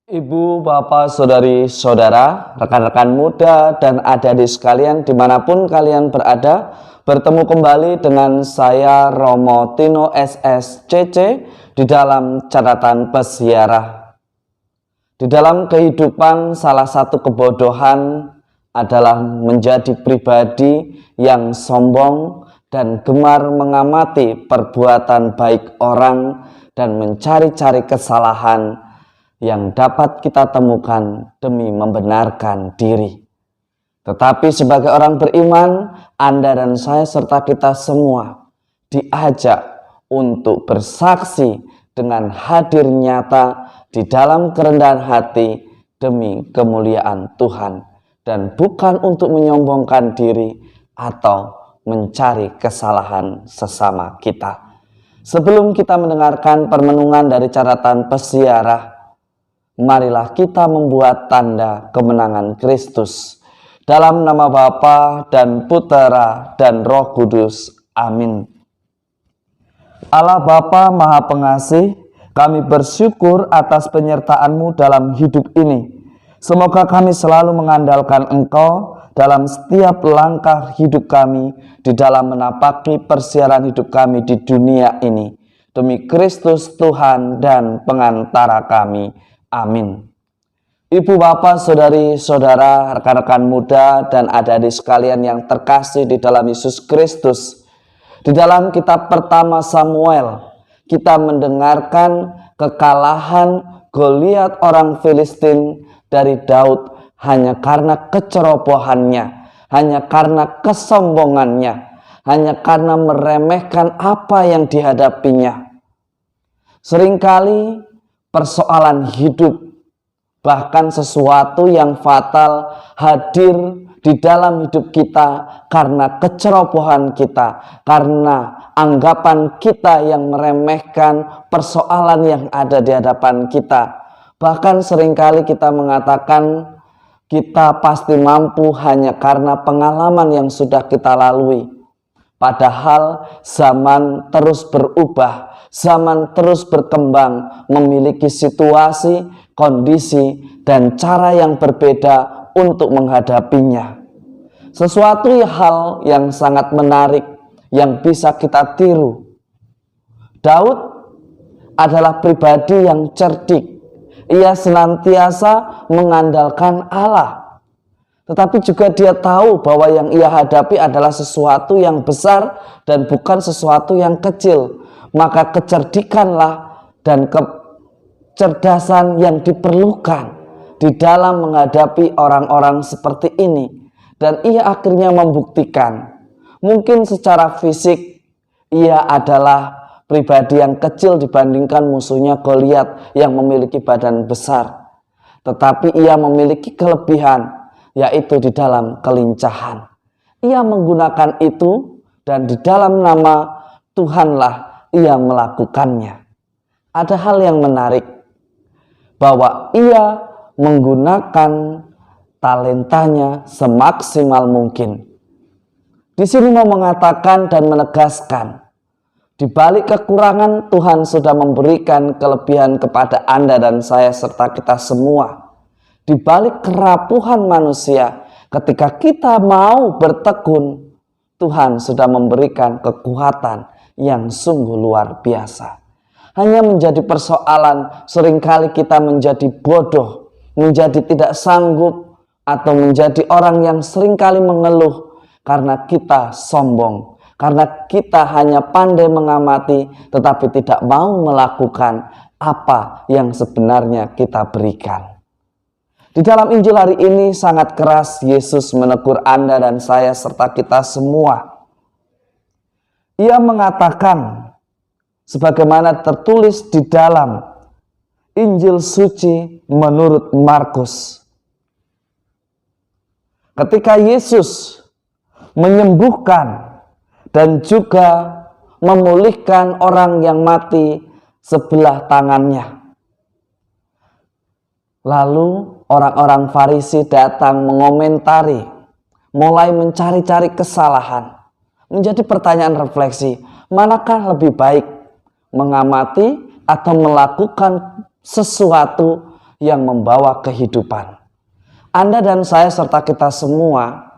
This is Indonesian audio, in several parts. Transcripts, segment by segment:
Ibu, bapak, saudari, saudara, rekan-rekan muda, dan adik-adik sekalian dimanapun kalian berada, bertemu kembali dengan saya Romo Tino SSCC di dalam catatan peziarah. Di dalam kehidupan, salah satu kebodohan adalah menjadi pribadi yang sombong dan gemar mengamati perbuatan baik orang dan mencari-cari kesalahan yang dapat kita temukan demi membenarkan diri. Tetapi sebagai orang beriman, Anda dan saya serta kita semua diajak untuk bersaksi dengan hadir nyata di dalam kerendahan hati demi kemuliaan Tuhan, dan bukan untuk menyombongkan diri atau mencari kesalahan sesama kita. Sebelum kita mendengarkan permenungan dari catatan peziarah, marilah kita membuat tanda kemenangan Kristus. Dalam nama Bapa dan Putera dan Roh Kudus. Amin. Allah Bapa Maha Pengasih, kami bersyukur atas penyertaan-Mu dalam hidup ini. Semoga kami selalu mengandalkan Engkau dalam setiap langkah hidup kami, di dalam menapaki persiaran hidup kami di dunia ini. Demi Kristus Tuhan dan pengantara kami. Amin. Ibu, bapak, saudari, saudara, rekan-rekan muda, dan adik-adik sekalian yang terkasih di dalam Yesus Kristus. Di dalam kitab pertama Samuel, kita mendengarkan kekalahan Goliat orang Filistin dari Daud hanya karena kecerobohannya, hanya karena kesombongannya, hanya karena meremehkan apa yang dihadapinya. Seringkali persoalan hidup, bahkan sesuatu yang fatal, hadir di dalam hidup kita karena kecerobohan kita, karena anggapan kita yang meremehkan persoalan yang ada di hadapan kita. Bahkan seringkali kita mengatakan kita pasti mampu hanya karena pengalaman yang sudah kita lalui. Padahal zaman terus berubah, zaman terus berkembang, memiliki situasi, kondisi, dan cara yang berbeda untuk menghadapinya. Sesuatu hal yang sangat menarik yang bisa kita tiru. Daud adalah pribadi yang cerdik. Ia senantiasa mengandalkan Allah. Tetapi juga dia tahu bahwa yang ia hadapi adalah sesuatu yang besar dan bukan sesuatu yang kecil. Maka kecerdikanlah dan kecerdasan yang diperlukan di dalam menghadapi orang-orang seperti ini. Dan ia akhirnya membuktikan, mungkin secara fisik ia adalah pribadi yang kecil dibandingkan musuhnya Goliat yang memiliki badan besar. Tetapi ia memiliki kelebihan, yaitu di dalam kelincahan. Ia menggunakan itu dan di dalam nama Tuhanlah ia melakukannya. Ada hal yang menarik, bahwa ia menggunakan talentanya semaksimal mungkin. Di sini mau mengatakan dan menegaskan, di balik kekurangan Tuhan sudah memberikan kelebihan kepada Anda dan saya serta kita semua. Di balik kerapuhan manusia, ketika kita mau bertekun, Tuhan sudah memberikan kekuatan yang sungguh luar biasa. Hanya menjadi persoalan seringkali kita menjadi bodoh, menjadi tidak sanggup, atau menjadi orang yang seringkali mengeluh karena kita sombong, karena kita hanya pandai mengamati tetapi tidak mau melakukan apa yang sebenarnya kita berikan. Di dalam Injil hari ini sangat keras Yesus menegur Anda dan saya serta kita semua. Ia mengatakan, sebagaimana tertulis di dalam Injil suci menurut Markus. Ketika Yesus menyembuhkan dan juga memulihkan orang yang mati sebelah tangannya. Lalu orang-orang Farisi datang mengomentari, mulai mencari-cari kesalahan. Menjadi pertanyaan refleksi, manakah lebih baik mengamati atau melakukan sesuatu yang membawa kehidupan. Anda dan saya serta kita semua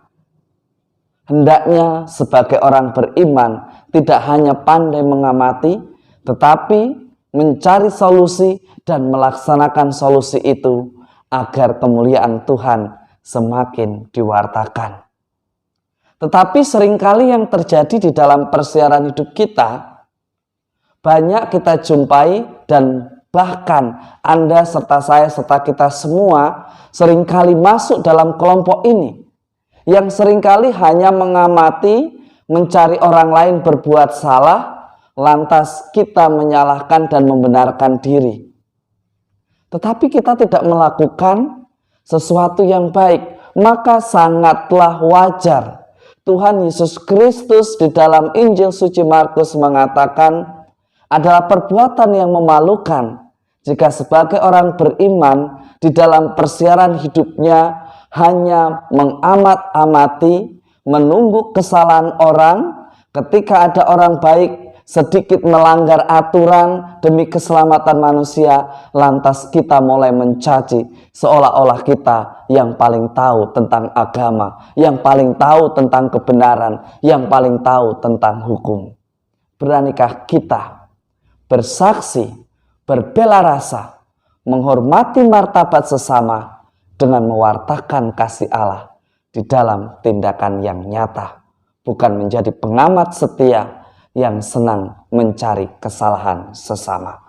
hendaknya sebagai orang beriman tidak hanya pandai mengamati, tetapi mencari solusi dan melaksanakan solusi itu agar kemuliaan Tuhan semakin diwartakan. Tetapi seringkali yang terjadi di dalam persiaran hidup kita, banyak kita jumpai dan bahkan Anda serta saya serta kita semua seringkali masuk dalam kelompok ini, yang seringkali hanya mengamati, mencari orang lain berbuat salah, lantas kita menyalahkan dan membenarkan diri. Tetapi kita tidak melakukan sesuatu yang baik, maka sangatlah wajar Tuhan Yesus Kristus di dalam Injil suci Markus mengatakan adalah perbuatan yang memalukan jika sebagai orang beriman di dalam persiaran hidupnya hanya mengamat-amati, menunggu kesalahan orang. Ketika ada orang baik sedikit melanggar aturan demi keselamatan manusia, lantas kita mulai mencaci seolah-olah kita yang paling tahu tentang agama, yang paling tahu tentang kebenaran, yang paling tahu tentang hukum. Beranikah kita bersaksi, berbela rasa, menghormati martabat sesama dengan mewartakan kasih Allah di dalam tindakan yang nyata, bukan menjadi pengamat setia yang senang mencari kesalahan sesama.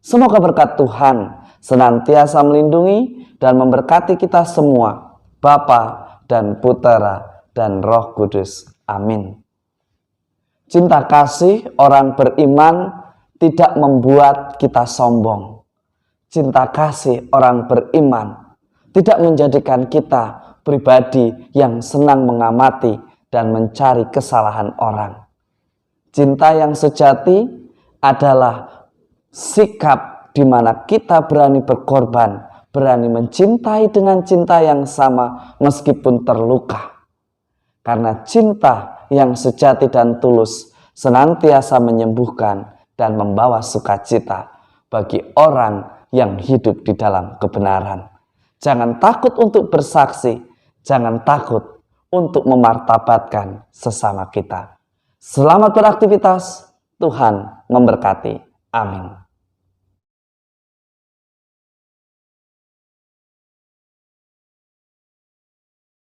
Semoga berkat Tuhan senantiasa melindungi dan memberkati kita semua, Bapa dan Putera dan Roh Kudus. Amin. Cinta kasih orang beriman tidak membuat kita sombong. Cinta kasih orang beriman tidak menjadikan kita pribadi yang senang mengamati dan mencari kesalahan orang. Cinta yang sejati adalah sikap di mana kita berani berkorban, berani mencintai dengan cinta yang sama meskipun terluka. Karena cinta yang sejati dan tulus senantiasa menyembuhkan dan membawa sukacita bagi orang yang hidup di dalam kebenaran. Jangan takut untuk bersaksi, jangan takut untuk memartabatkan sesama kita. Selamat beraktivitas, Tuhan memberkati. Amin.